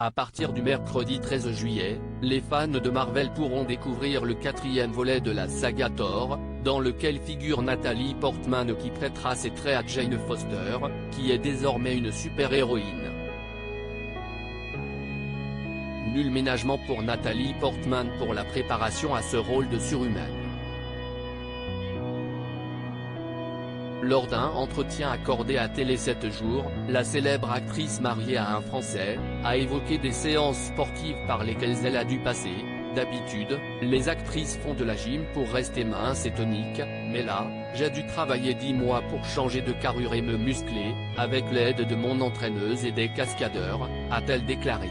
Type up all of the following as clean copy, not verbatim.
À partir du mercredi 13 juillet, les fans de Marvel pourront découvrir le 4e volet de la saga Thor, dans lequel figure Natalie Portman qui prêtera ses traits à Jane Foster, qui est désormais une super-héroïne. Nul ménagement pour Natalie Portman pour la préparation à ce rôle de surhumaine. Lors d'un entretien accordé à Télé 7 jours, la célèbre actrice mariée à un Français, a évoqué des séances sportives par lesquelles elle a dû passer. D'habitude, les actrices font de la gym pour rester minces et toniques, mais là, j'ai dû travailler 10 mois pour changer de carrure et me muscler, avec l'aide de mon entraîneuse et des cascadeurs, a-t-elle déclaré.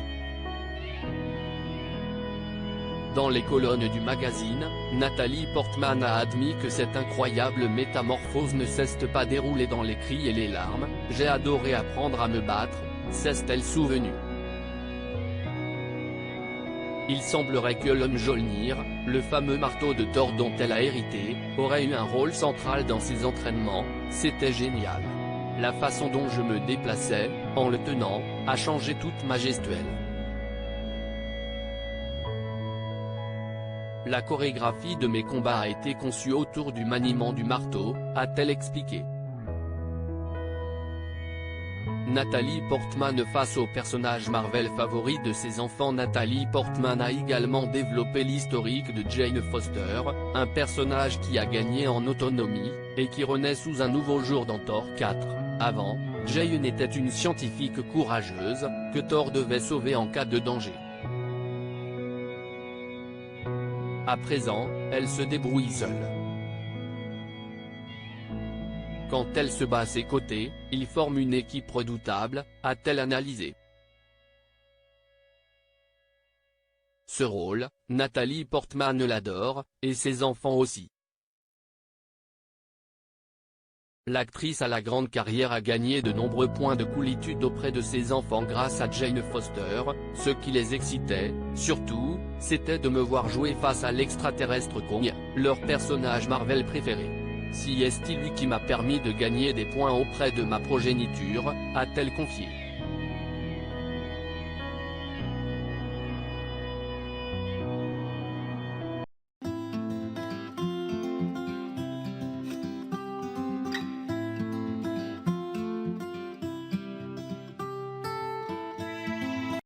Dans les colonnes du magazine, Natalie Portman a admis que cette incroyable métamorphose ne s'est pas déroulée dans les cris et les larmes. « J'ai adoré apprendre à me battre », s'est-elle souvenue. Il semblerait que le Mjolnir, le fameux marteau de Thor dont elle a hérité, aurait eu un rôle central dans ses entraînements. « C'était génial. La façon dont je me déplaçais, en le tenant, a changé toute ma gestuelle. La chorégraphie de mes combats a été conçue autour du maniement du marteau », a-t-elle expliqué. Natalie Portman face au personnage Marvel favori de ses enfants. Natalie Portman a également développé l'historique de Jane Foster, un personnage qui a gagné en autonomie, et qui renaît sous un nouveau jour dans Thor 4. Avant, Jane était une scientifique courageuse, que Thor devait sauver en cas de danger. À présent, elle se débrouille seule. Quand elle se bat à ses côtés, ils forment une équipe redoutable, a-t-elle analysé. Ce rôle, Natalie Portman l'adore, et ses enfants aussi. L'actrice à la grande carrière a gagné de nombreux points de coolitude auprès de ses enfants grâce à Jane Foster. Ce qui les excitait, surtout, c'était de me voir jouer face à l'extraterrestre Kong, leur personnage Marvel préféré. C'est lui qui m'a permis de gagner des points auprès de ma progéniture, a-t-elle confié.